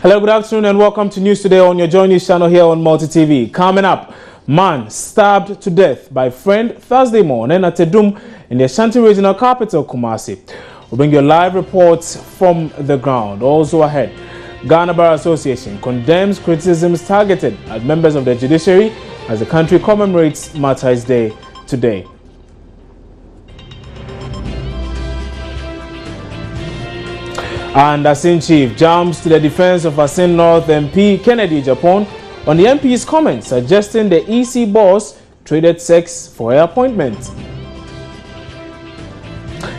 Hello, good afternoon and welcome to News Today on your Joy News channel here on Multi TV. Coming up, man stabbed to death by friend Thursday morning at Edum in the Ashanti regional capital, Kumasi. We'll bring you live reports from the ground. Also ahead, Ghana Bar Association condemns criticisms targeted at members of the judiciary as the country commemorates Martyrs' Day today. And Asin Chief jumps to the defense of Asin North MP Kennedy Japan on the MP's comments suggesting the EC boss traded sex for her appointment.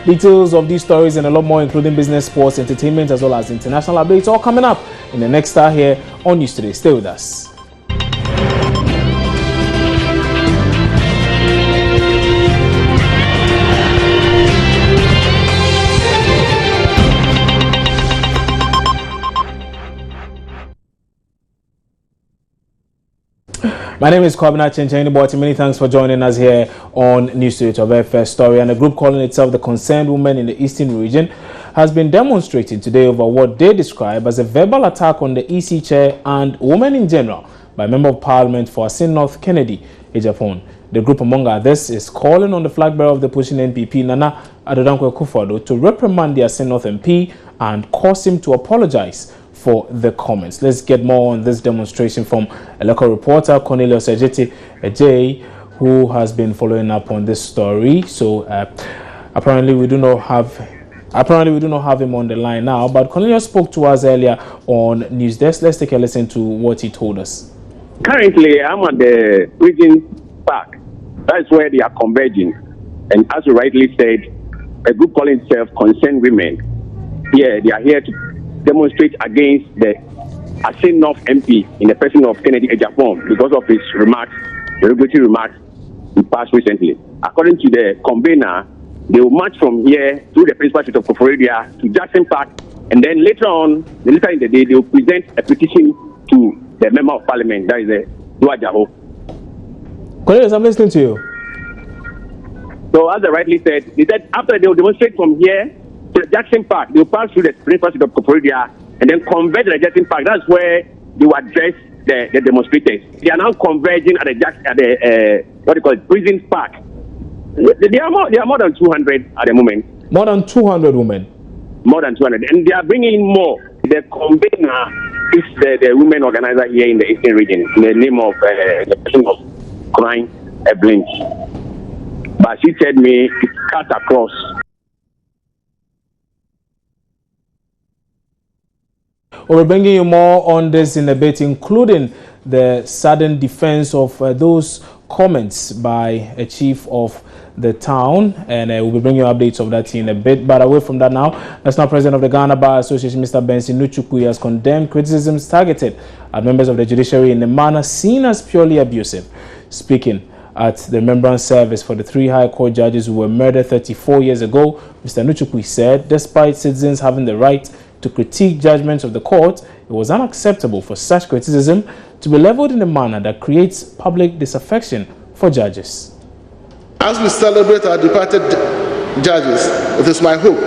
Details of these stories and a lot more, including business, sports, entertainment, as well as international updates, all coming up in the next hour here on News Today. Stay with us. My name is Kwabena Chencheni. Many thanks for joining us here on News Today. Our very first story, and a group calling itself the Concerned Women in the Eastern Region has been demonstrating today over what they describe as a verbal attack on the EC chair and women in general by Member of Parliament for Asin North Kennedy Ejapon. The group, among others, is calling on the flag bearer of the pushing NPP, Nana Addo Dankwa-Akufo-Addo, to reprimand the Asin North MP and cause him to apologize for the comments. Let's get more on this demonstration from a local reporter, Cornelius Ejay, who has been following up on this story. So apparently we do not have him on the line now, but Cornelius spoke to us earlier on News Desk. Let's take a listen to what he told us. Currently, I'm at the Region Park. That's where they are converging. And as you rightly said, a group calling itself Concerned Women. Yeah, they are here to demonstrate against the Asin North MP in the person of Kennedy Ejapon because of his remarks, derogatory remarks he passed recently. According to the convener, they will march from here through the principal street of Koforidua to Jackson Park, and then later in the day, they will present a petition to the Member of Parliament, that is the Duajaho. Cornelius, I'm listening to you. So as I rightly said, they said after they will demonstrate from here to the Jackson Park, they will pass through the principal street of Koforidua and then converge to the Jackson Park. That's where they will address the demonstrators. They are now converging at the Prison Park. They are more than 200 at the moment. More than 200 women. More than 200, and they are bringing in more. The convener is the women organizer here in the Eastern Region, in the name of the person of Crime Blinch. But she said me it's cut across. We're bringing you more on this in a bit, including the sudden defense of those comments by a chief of the town, and we'll be bringing you updates of that in a bit. But away from that now, National President of the Ghana Bar Association, Mr. Benson Nuchukwu, has condemned criticisms targeted at members of the judiciary in a manner seen as purely abusive. Speaking at the remembrance service for the 3 High Court judges who were murdered 34 years ago, Mr. Nuchukwu said, despite citizens having the right to critique judgments of the court, it was unacceptable for such criticism to be leveled in a manner that creates public disaffection for judges. As we celebrate our departed judges, it is my hope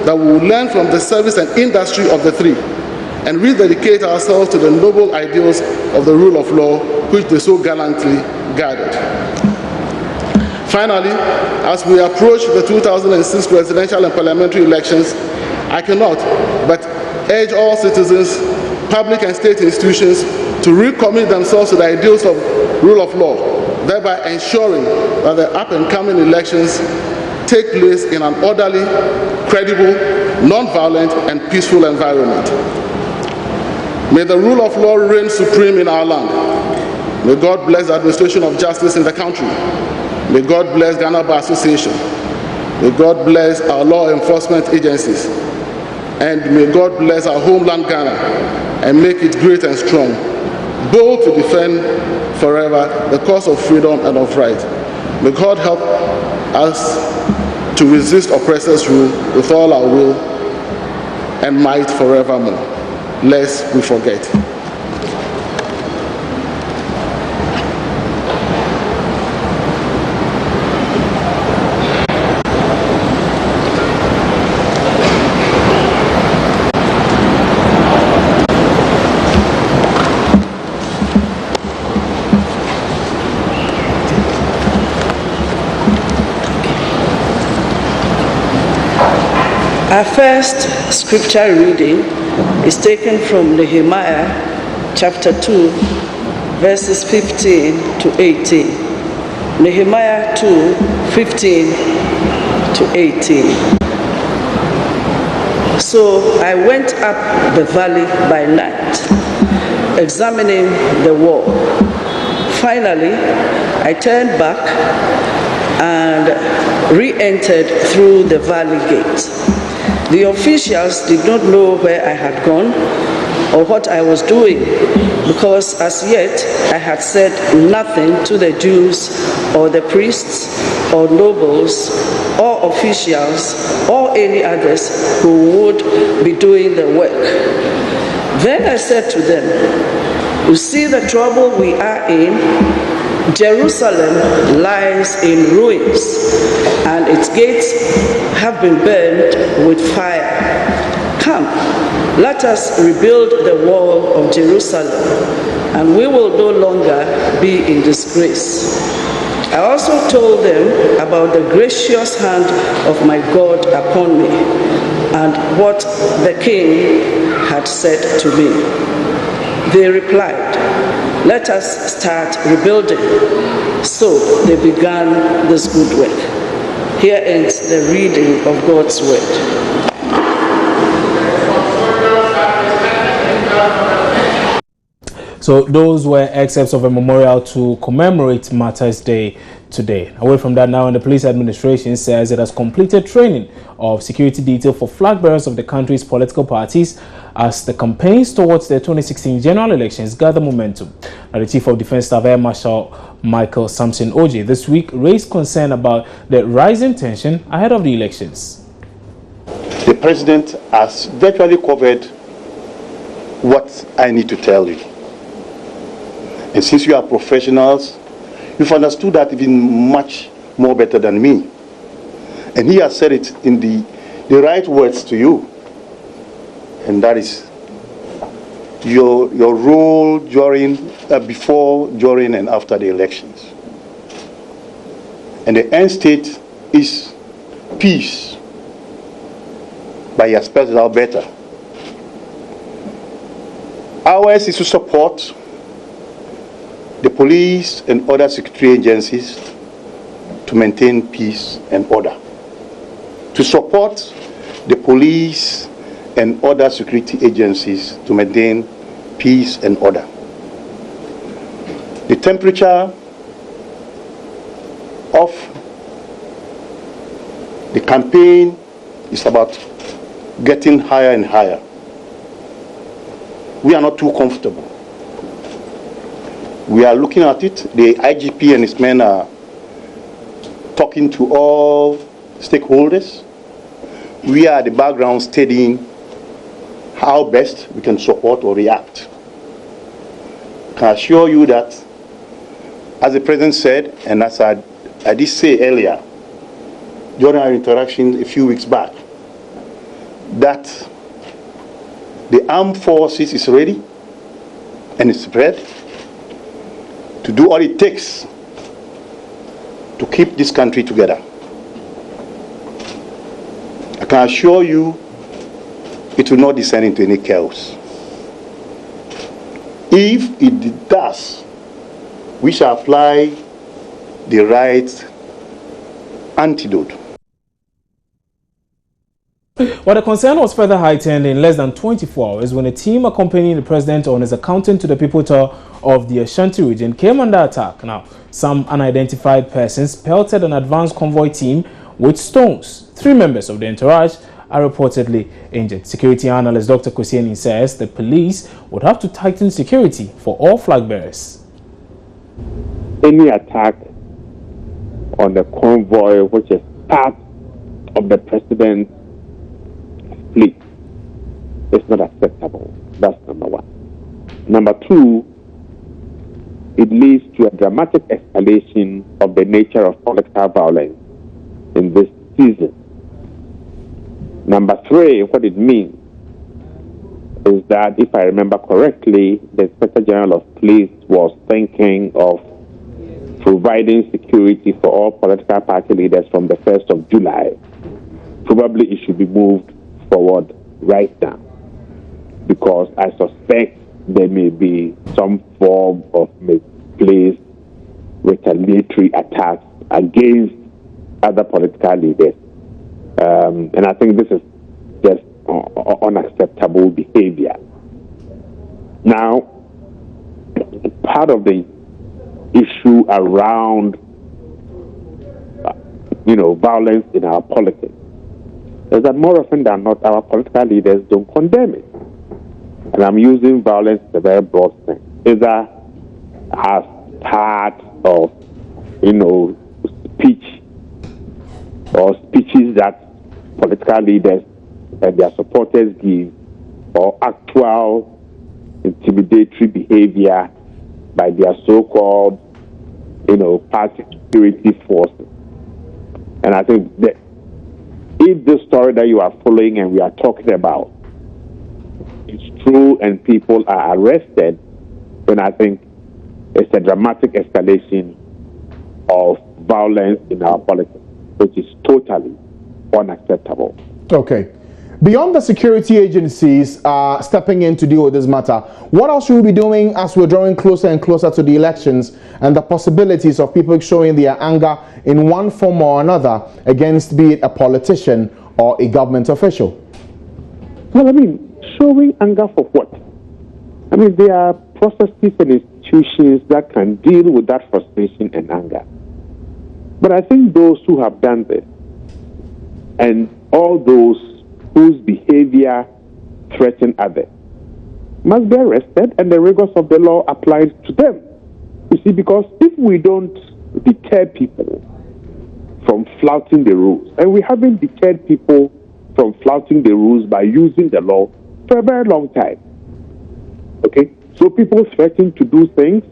that we will learn from the service and industry of the three and rededicate ourselves to the noble ideals of the rule of law which they so gallantly guarded. Finally, as we approach the 2006 presidential and parliamentary elections, I cannot but urge all citizens, public and state institutions to recommit themselves to the ideals of rule of law, thereby ensuring that the up-and-coming elections take place in an orderly, credible, non-violent, and peaceful environment. May the rule of law reign supreme in our land. May God bless the administration of justice in the country. May God bless Ghana Bar Association. May God bless our law enforcement agencies. And may God bless our homeland Ghana and make it great and strong, bold to defend forever the cause of freedom and of right. May God help us to resist oppressors' rule with all our will and might forevermore, lest we forget. Our first scripture reading is taken from Nehemiah chapter 2, verses 15 to 18. Nehemiah 2, 15 to 18. So I went up the valley by night, examining the wall. Finally, I turned back and re-entered through the valley gate. The officials did not know where I had gone or what I was doing, because as yet I had said nothing to the Jews or the priests or nobles or officials or any others who would be doing the work. Then I said to them, "You see the trouble we are in? Jerusalem lies in ruins, and its gates have been burned with fire. Come, let us rebuild the wall of Jerusalem, and we will no longer be in disgrace." I also told them about the gracious hand of my God upon me and what the king had said to me. They replied, "Let us start rebuilding." So they began this good work. Here ends the reading of God's word. So those were excerpts of a memorial to commemorate Martyrs' Day today. Away from that now, and the police administration says it has completed training of security detail for flag bearers of the country's political parties as the campaigns towards the 2016 general elections gather momentum. Now, the Chief of Defense Staff Air Marshal Michael Samson Oje this week raised concern about the rising tension ahead of the elections. The President has virtually covered what I need to tell you. And since you are professionals, you've understood that even much more better than me. And he has said it in the right words to you. And that is your role during, before, during, and after the elections. And the end state is peace. But he has spelled it out better. Ours is to support the police and other security agencies to maintain peace and order. To support the police and other security agencies to maintain peace and order. The temperature of the campaign is about getting higher and higher. We are not too comfortable. We are looking at it. The IGP and his men are talking to all stakeholders. We are at the background studying how best we can support or react. I can assure you that, as the President said, and as I did say earlier, during our interaction a few weeks back, that the armed forces is ready and is prepared to do all it takes to keep this country together. I can assure you it will not descend into any chaos. If it does, we shall apply the right antidote. Well, the concern was further heightened in less than 24 hours when a team accompanying the president on his accountant to the people tour of the Ashanti region came under attack. Now, some unidentified persons pelted an advanced convoy team with stones. 3 members of the entourage are reportedly injured. Security analyst Dr. Kosiani says the police would have to tighten security for all flag bearers. Any attack on the convoy, which is part of the president's fleet, is not acceptable. That's number one. Number two, it leads to a dramatic escalation of the nature of political violence in this season. Number three, what it means is that, if I remember correctly, the Inspector General of Police was thinking of providing security for all political party leaders from the 1st of July. Probably it should be moved forward right now, because I suspect there may be some form of misplaced retaliatory attacks against other political leaders. And I think this is just unacceptable behavior. Now, part of the issue around, violence in our politics is that more often than not, our political leaders don't condemn it. And I'm using violence in a very broad sense. Either as part of, speech or speeches that political leaders and their supporters give, or actual intimidatory behavior by their so-called, party security forces. And I think that if the story that you are following and we are talking about is true and people are arrested, then I think it's a dramatic escalation of violence in our politics, which is totally unacceptable. Okay. Beyond the security agencies stepping in to deal with this matter, what else should we be doing as we're drawing closer and closer to the elections and the possibilities of people showing their anger in one form or another against, be it a politician or a government official? Well, showing anger for what? There are processes and institutions that can deal with that frustration and anger. But I think those who have done this, and all those whose behavior threaten others, must be arrested and the rigors of the law applied to them. You see, because if we don't deter people from flouting the rules, and we haven't deterred people from flouting the rules by using the law for a very long time, okay? So people threaten to do things.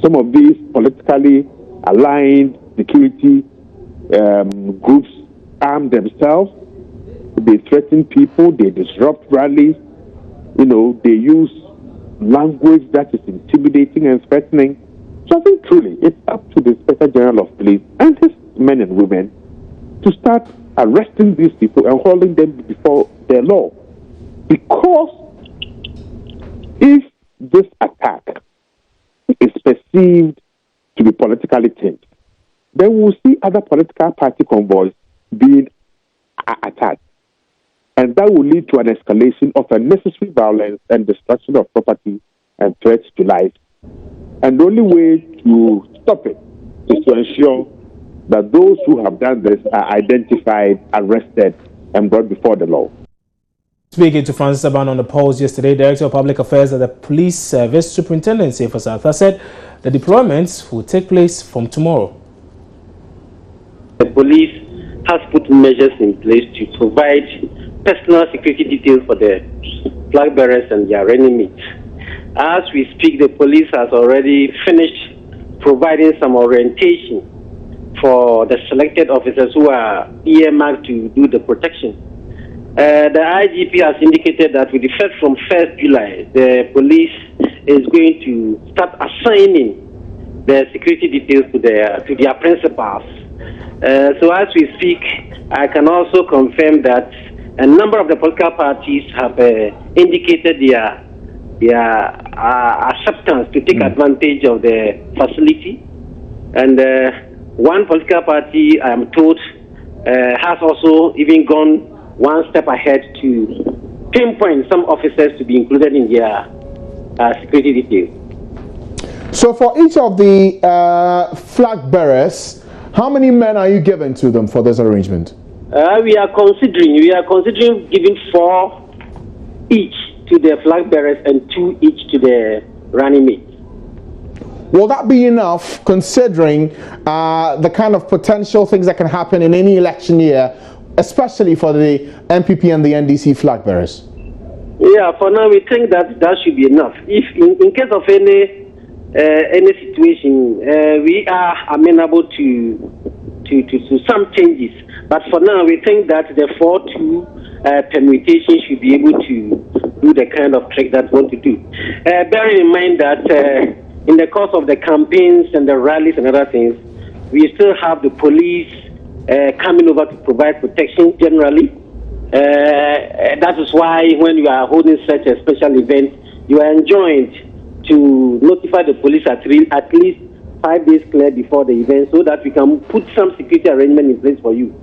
Some of these politically aligned security groups arm themselves, they threaten people, they disrupt rallies, they use language that is intimidating and threatening. So I think truly it's up to the Inspector General of Police and his men and women to start arresting these people and holding them before the law. Because if this attack is perceived to be politically tinged, then we'll see other political party convoys being attacked. And that will lead to an escalation of unnecessary violence and destruction of property and threats to life. And the only way to stop it is to ensure that those who have done this are identified, arrested, and brought before the law. Speaking to Francis Aban on the polls yesterday, Director of Public Affairs at the Police Service Superintendency for South said the deployments will take place from tomorrow. The police has put measures in place to provide personal security details for the flag bearers and their running mates. As we speak, the police has already finished providing some orientation for the selected officers who are earmarked to do the protection. The IGP has indicated that with effect from 1st July, the police is going to start assigning the security details to their principals. So as we speak, I can also confirm that a number of the political parties have indicated their acceptance to take advantage of the facility. And one political party, I am told, has also even gone one step ahead to pinpoint some officers to be included in their security details. So for each of the flag bearers, how many men are you giving to them for this arrangement? We are considering giving 4 each to the flag bearers and 2 each to the running mates. Will that be enough, considering the kind of potential things that can happen in any election year, especially for the MPP and the NDC flag bearers? Yeah, for now we think that should be enough. If in case of any situation, we are amenable to some changes. But for now, we think that the 4-2 permutation should be able to do the kind of trick that we want to do. Bearing in mind that in the course of the campaigns and the rallies and other things, we still have the police coming over to provide protection generally. That is why when you are holding such a special event, you are enjoined to notify the police at least 5 days clear before the event, so that we can put some security arrangement in place for you.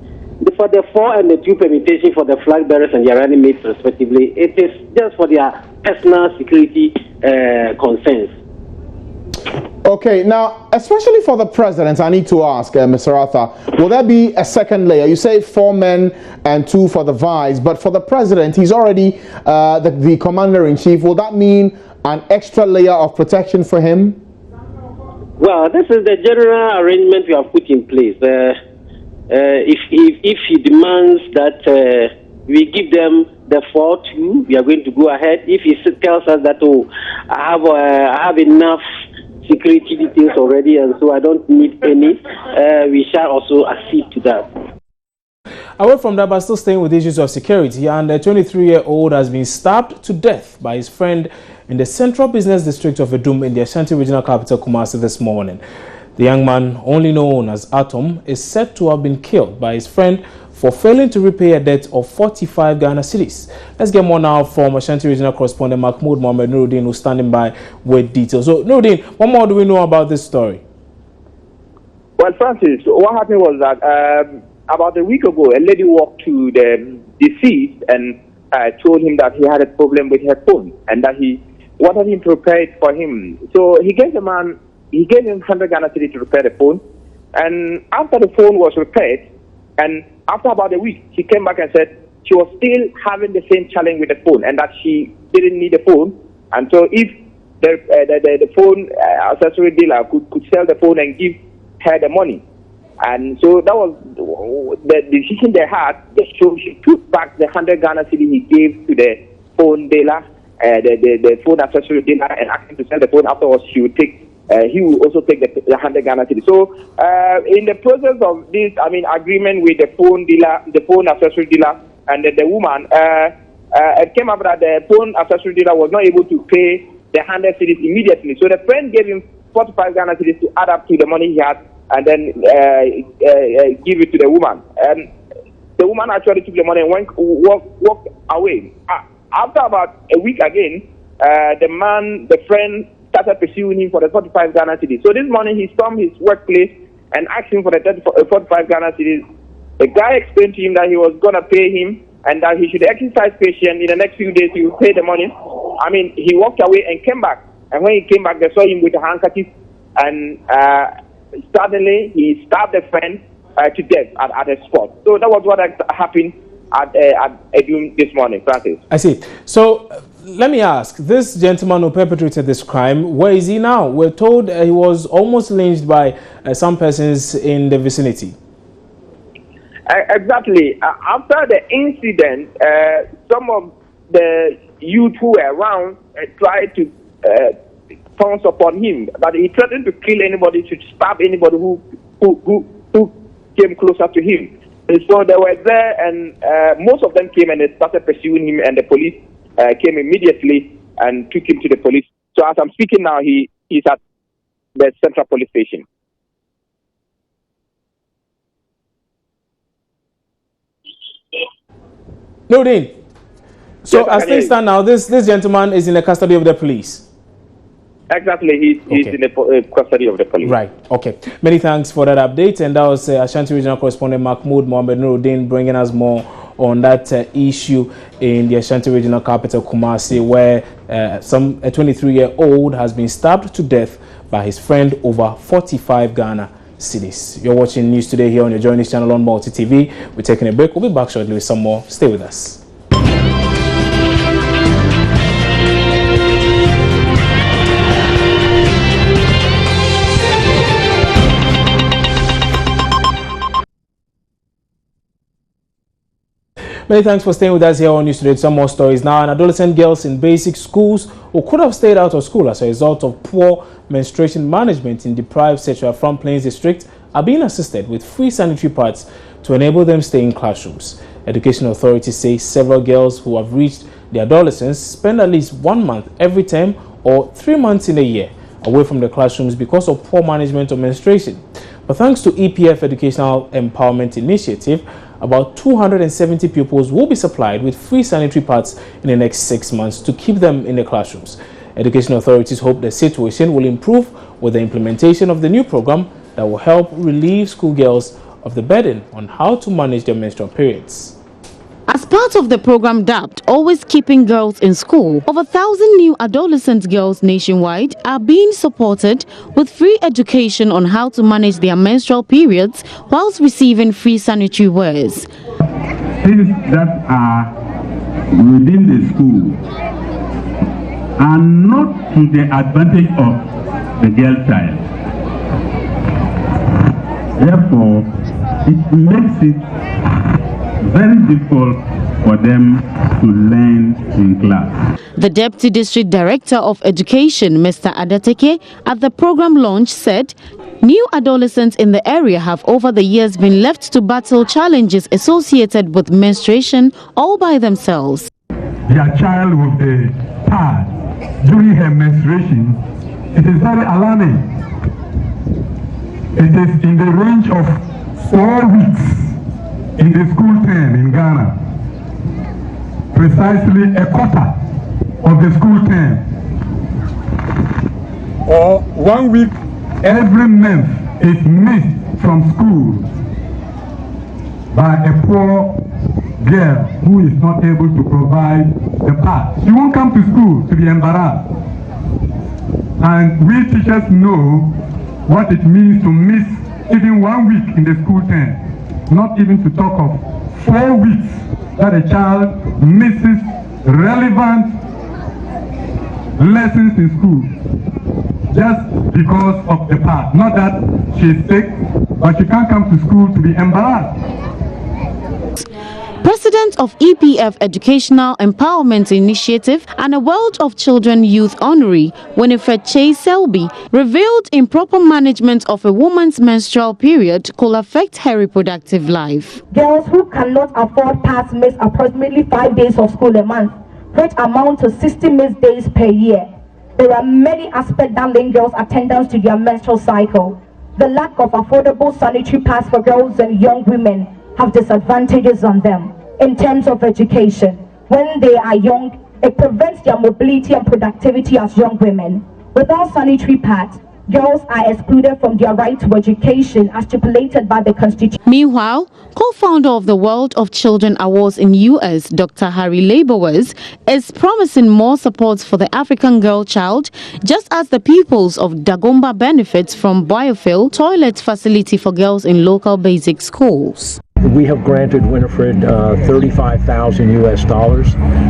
For the 4 and the 2 permutation for the flag bearers and their running mates respectively, it is just for their personal security concerns. Okay, now, especially for the president, I need to ask, Mr. Arthur, will there be a second layer? You say 4 men and 2 for the vice, but for the president, he's already the commander-in-chief. Will that mean an extra layer of protection for him? Well, this is the general arrangement we have put in place. If he demands that we give them the 4-2, we are going to go ahead. If he tells us that, oh, I have enough security details already, and so I don't need any, we shall also accede to that. Away from that, but still staying with issues of security, and a 23-year-old has been stabbed to death by his friend in the central business district of Edum in the Ashanti regional capital, Kumasi, this morning. The young man, only known as Atom, is said to have been killed by his friend for failing to repay a debt of 45 Ghana cedis. Let's get more now from Ashanti regional correspondent Mahmoud Mohamed Nuruddin, who's standing by with details. So, Nuruddin, what more do we know about this story? Well, Francis, what happened was that about a week ago, a lady walked to the deceased and told him that he had a problem with her phone and that he wanted him to repair it for him. So he gave him 100 Ghana cedis to repair the phone. And after the phone was repaired, and after about a week, she came back and said she was still having the same challenge with the phone and that she didn't need the phone. And so if the phone accessory dealer could sell the phone and give her the money. And so that was the decision they had. So she took back the 100 Ghana cedi he gave to the phone dealer, the phone accessory dealer, and asked him to sell the phone. Afterwards, he will also take the 100 Ghana cedi. So in the process of this, agreement with the phone dealer, the phone accessory dealer, and the woman, it came up that the phone accessory dealer was not able to pay the 100 cedis immediately. So the friend gave him 45 Ghana cedis to add up to the money he had, and then give it to the woman. And the woman actually took the money and walked away. After about a week again, the friend started pursuing him for the 45 Ghana cedis. So this morning he stormed his workplace and asked him for the 45 Ghana cedis. The guy explained to him that he was going to pay him and that he should exercise patience. In the next few days he will pay the money. He walked away and came back. And when he came back, they saw him with a handkerchief, and suddenly he stabbed a friend to death at a spot. So that was what happened at Edum this morning, Francis. I see. So let me ask, this gentleman who perpetrated this crime, where is he now? We're told he was almost lynched by some persons in the vicinity. Exactly. After the incident, some of the youth who were around tried to pounce upon him, but he threatened to kill anybody, to stab anybody who came closer to him. And so they were there, and most of them came and they started pursuing him, and the police came immediately and took him to the police. So as I'm speaking now, he's at the Central Police Station. No, Dean. So Yes, as things stand now, this gentleman is in the custody of the police. Exactly, he's in the custody of the police. Right, okay. Many thanks for that update. And that was Ashanti Regional Correspondent Mahmoud Mohamed Nuruddin bringing us more on that issue in the Ashanti Regional capital, Kumasi, where a 23-year-old has been stabbed to death by his friend over 45 Ghana cedis. You're watching News Today here on your Join This channel on Multi TV. We're taking a break. We'll be back shortly with some more. Stay with us. Many thanks for staying with us here on News Today. Some more stories now. And adolescent girls in basic schools who could have stayed out of school as a result of poor menstruation management in deprived Sexual Front Plains district are being assisted with free sanitary pads to enable them stay in classrooms. Education authorities say several girls who have reached the adolescence spend at least 1 month every term or 3 months in a year away from the classrooms because of poor management of menstruation. But thanks to EPF Educational Empowerment Initiative, about 270 pupils will be supplied with free sanitary pads in the next 6 months to keep them in the classrooms. Education authorities hope the situation will improve with the implementation of the new program that will help relieve schoolgirls of the burden on how to manage their menstrual periods. As part of the program dubbed Always Keeping Girls in School, over 1,000 new adolescent girls nationwide are being supported with free education on how to manage their menstrual periods whilst receiving free sanitary wares. Things that are within the school are not to the advantage of the girl child. Therefore, it makes it very difficult for them to learn in class. The Deputy District Director of Education, Mr. Adateke, at the program launch said new adolescents in the area have over the years been left to battle challenges associated with menstruation all by themselves. Their child with a pad during her menstruation, it is very alarming. It is in the range of 4 weeks in the school term in Ghana, precisely a quarter of the school term, or 1 week every month is missed from school by a poor girl who is not able to provide the pad. She won't come to school to be embarrassed. And we teachers know what it means to miss even 1 week in the school term. Not even to talk of 4 weeks that a child misses relevant lessons in school just because of the past. Not that she's sick, but she can't come to school to be embarrassed. President of EPF Educational Empowerment Initiative and a World of Children Youth Honoree, Winifred Chase Selby, revealed improper management of a woman's menstrual period could affect her reproductive life. Girls who cannot afford pads miss approximately 5 days of school a month, which amount to 60 missed days per year. There are many aspects that link girls' attendance to their menstrual cycle. The lack of affordable sanitary pads for girls and young women have disadvantages on them. In terms of education, when they are young, it prevents their mobility and productivity as young women. Without sanitary pads, girls are excluded from their right to education as stipulated by the Constitution. Meanwhile, co-founder of the World of Children Awards in US, Dr. Harry Laborers, is promising more support for the African girl child, just as the pupils of Dagomba benefits from biofuel toilet facility for girls in local basic schools. We have granted Winifred $35,000 US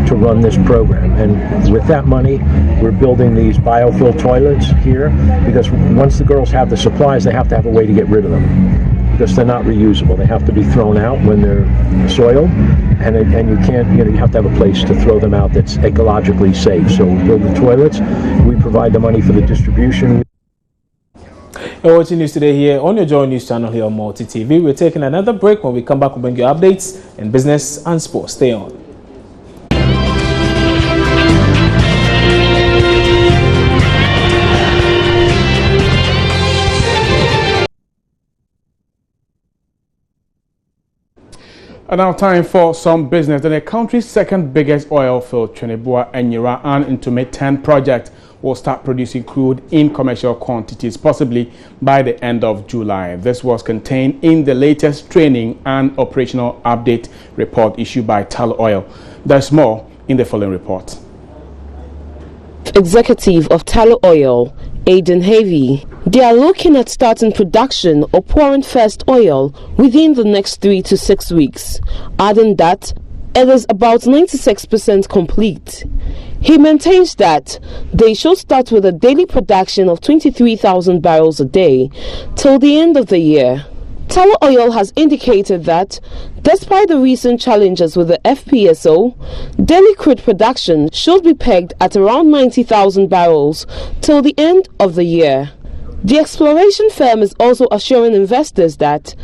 to run this program, and with that money we're building these biofuel toilets here, because once the girls have the supplies they have to have a way to get rid of them, because they're not reusable. They have to be thrown out when they're soiled, and you can't, you have to have a place to throw them out that's ecologically safe. So we build the toilets, we provide the money for the distribution. You're watching news today here on your Joy News channel here on Multi TV. We're taking another break. When we come back, we'll bring you updates in business and sports. Stay on. And now time for some business. The country's second biggest oil field, Trinidad Enyira and Ntomme 10 project, will start producing crude in commercial quantities, possibly by the end of July. This was contained in the latest training and operational update report issued by Tullow Oil. There's more in the following report. Executive of Tullow Oil, Aiden Heavy, they are looking at starting production or pouring first oil within the next 3 to 6 weeks, adding that it is about 96% complete. He maintains that they should start with a daily production of 23,000 barrels a day till the end of the year. Tullow Oil has indicated that, despite the recent challenges with the FPSO, daily crude production should be pegged at around 90,000 barrels till the end of the year. The exploration firm is also assuring investors that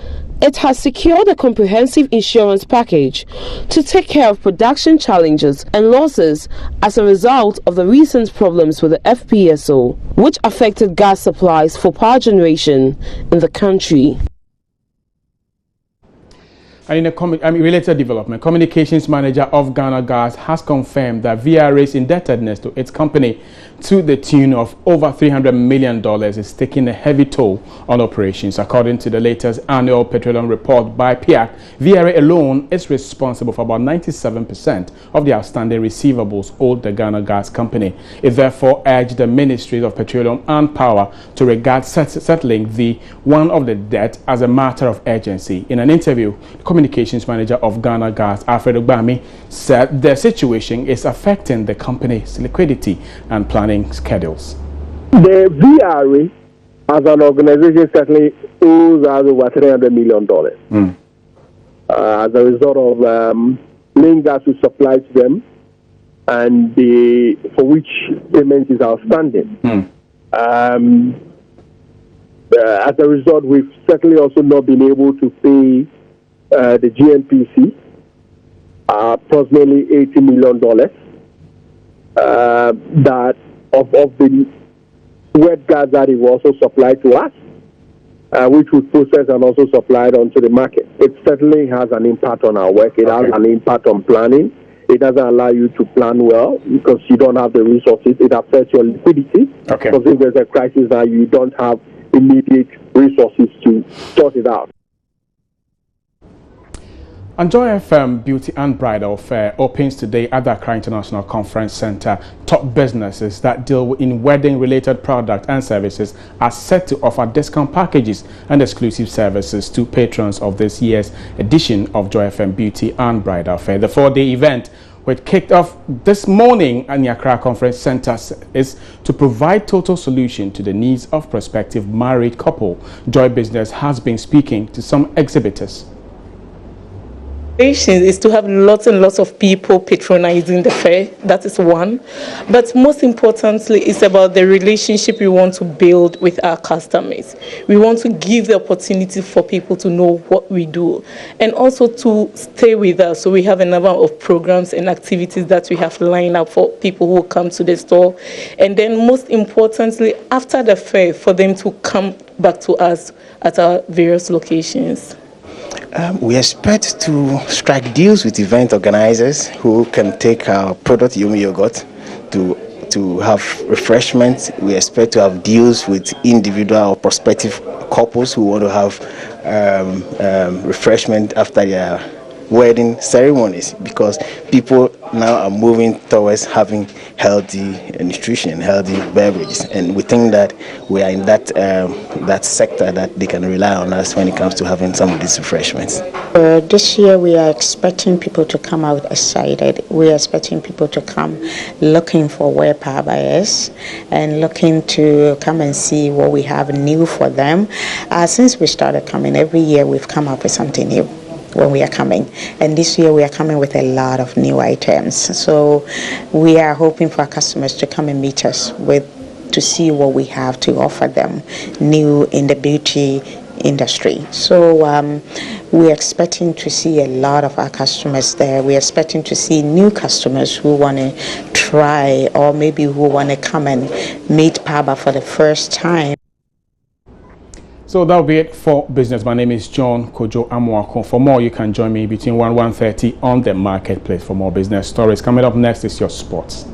it has secured a comprehensive insurance package to take care of production challenges and losses as a result of the recent problems with the FPSO, which affected gas supplies for power generation in the country. And in a related development, Communications Manager of Ghana Gas has confirmed that VRA's indebtedness to its company to the tune of over $300 million is taking a heavy toll on operations. According to the latest annual petroleum report by PIAC, VRA alone is responsible for about 97% of the outstanding receivables owed the Ghana Gas Company. It therefore urged the Ministries of Petroleum and Power to regard settling one of the debt as a matter of urgency. In an interview, Communications Manager of Ghana Gas, Alfred Ogbami, said the situation is affecting the company's liquidity and planning schedules. The VRA, as an organization, certainly owes us over $300 million as a result of main gas we supply to them, and for which payment is outstanding. As a result, we've certainly also not been able to pay the GNPC approximately $80 million that of the wet gas that it will also supply to us, which we process and also supplied onto the market. It certainly has an impact on our work. It has an impact on planning. It doesn't allow you to plan well because you don't have the resources. It affects your liquidity. Because if there's a crisis now, you don't have immediate resources to sort it out. And Joy FM Beauty and Bridal Fair opens today at the Accra International Conference Center. Top businesses that deal in wedding-related products and services are set to offer discount packages and exclusive services to patrons of this year's edition of Joy FM Beauty and Bridal Fair. The 4-day event, which kicked off this morning at the Accra Conference Center, is to provide total solution to the needs of prospective married couple. Joy Business has been speaking to some exhibitors. Is to have lots and lots of people patronizing the fair. That is one. But most importantly, it's about the relationship we want to build with our customers. We want to give the opportunity for people to know what we do and also to stay with us. So we have a number of programs and activities that we have lined up for people who come to the store. And then most importantly, after the fair, for them to come back to us at our various locations. We expect to strike deals with event organizers who can take our product, Yomi Yogurt, to have refreshments. We expect to have deals with individual or prospective couples who want to have refreshment after their wedding ceremonies, because people now are moving towards having healthy nutrition, healthy beverages, and we think that we are in that sector that they can rely on us when it comes to having some of these refreshments. This year we are expecting people to come out excited. We are expecting people to come looking for where power is and looking to come and see what we have new for them. Since we started coming, every year we've come up with something new when we are coming, and this year we are coming with a lot of new items. So we are hoping for our customers to come and meet us to see what we have to offer them new in the beauty industry. So we're expecting to see a lot of our customers there. We're expecting to see new customers who want to try or maybe who want to come and meet Paba for the first time. So that'll be it for business. My name is John Kojo Amuako. For more, you can join me between 1 and 1:30 on the marketplace for more business stories. Coming up next is your sports.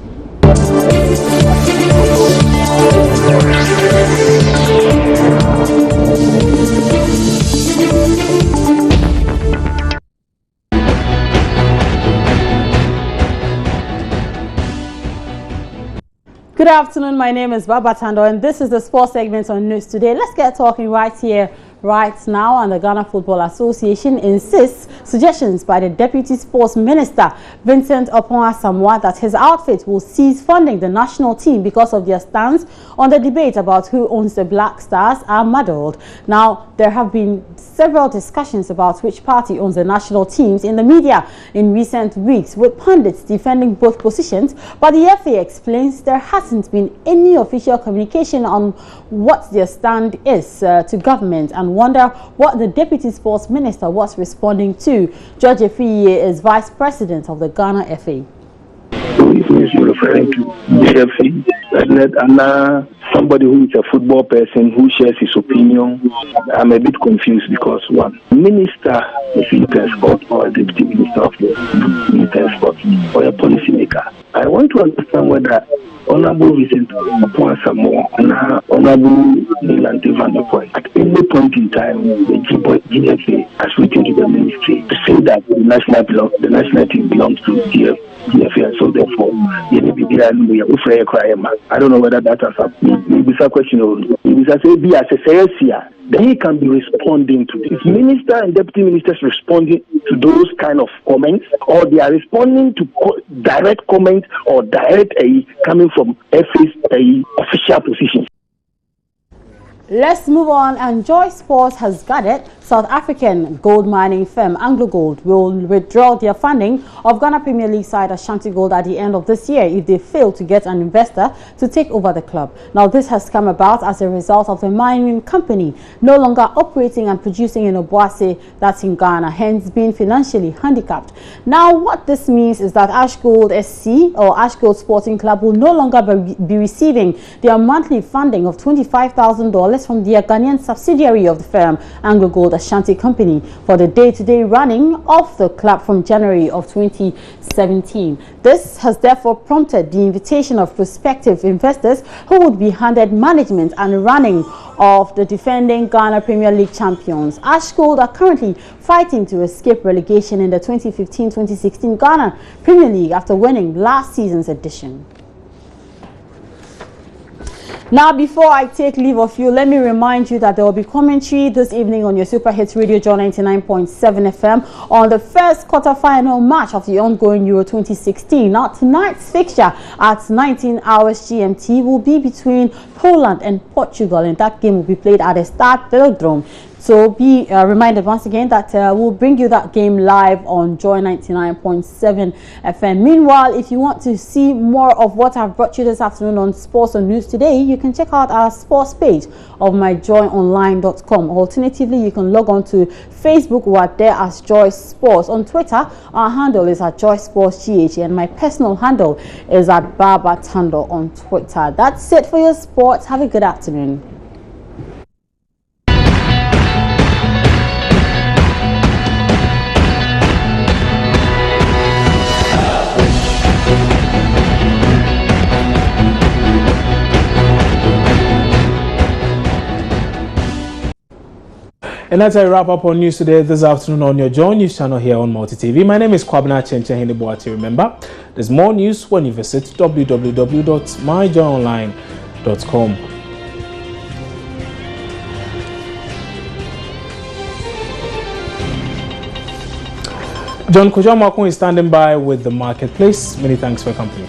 Good afternoon, my name is Baba Tando and this is the sports segment on News Today. Let's get talking right here, right now. And the Ghana Football Association insists suggestions by the Deputy Sports Minister, Vincent Opon Asamoah, that his outfit will cease funding the national team because of their stance on the debate about who owns the Black Stars are muddled. Now, there have been several discussions about which party owns the national teams in the media in recent weeks, with pundits defending both positions, but the FA explains there hasn't been any official communication on what their stand is to government and wonder what the Deputy Sports Minister was responding to. George Efiye is Vice President of the Ghana FA. If you're referring to GFA, and somebody who is a football person who shares his opinion, I'm a bit confused because one, Minister of Sport or a Deputy Minister of Sport or a policymaker. I want to understand whether Honorable Vincent Apua Samoa and Honorable Nilante Van der Point, at any point in time, the GFA has written to the ministry to say that the national team belongs to GFA, so therefore, I don't know whether that has a question or then he can be responding to this. Minister and deputy ministers responding to those kind of comments, or they are responding to direct comments or direct coming from FA's official positions. Let's move on. And Joy Sports has gathered South African gold mining firm Anglo Gold will withdraw their funding of Ghana Premier League side Ashanti Gold at the end of this year if they fail to get an investor to take over the club. Now, this has come about as a result of the mining company no longer operating and producing in Obuasi, that's in Ghana, hence being financially handicapped. Now, what this means is that Ash Gold SC or Ash Gold Sporting Club will no longer be receiving their monthly funding of $25,000 from their Ghanaian subsidiary of the firm, Anglo Gold Ashanti Company, for the day-to-day running of the club from January of 2017. This has therefore prompted the invitation of prospective investors who would be handed management and running of the defending Ghana Premier League champions. Ash Gold are currently fighting to escape relegation in the 2015-2016 Ghana Premier League after winning last season's edition. Now, before I take leave of you, let me remind you that there will be commentary this evening on your Super Hits Radio Joy 99.7 FM on the first quarter-final match of the ongoing Euro 2016. Now, tonight's fixture at 19 hours GMT will be between Poland and Portugal, and that game will be played at the Stade Velodrome. So be reminded once again that we'll bring you that game live on Joy 99.7 FM. Meanwhile, if you want to see more of what I've brought you this afternoon on Sports and News Today, you can check out our sports page of myjoyonline.com. Alternatively, you can log on to Facebook. We're there as Joy Sports. On Twitter, our handle is at Joy Sports GH, and my personal handle is at Baba Tando on Twitter. That's it for your sports. Have a good afternoon. And that's a wrap up on News Today this afternoon on your Joy News channel here on Multi TV. My name is Kwabena Chenchehinibuati. Remember, there's more news when you visit www.myjoyonline.com. John Kojamakun is standing by with the marketplace. Many thanks for your company.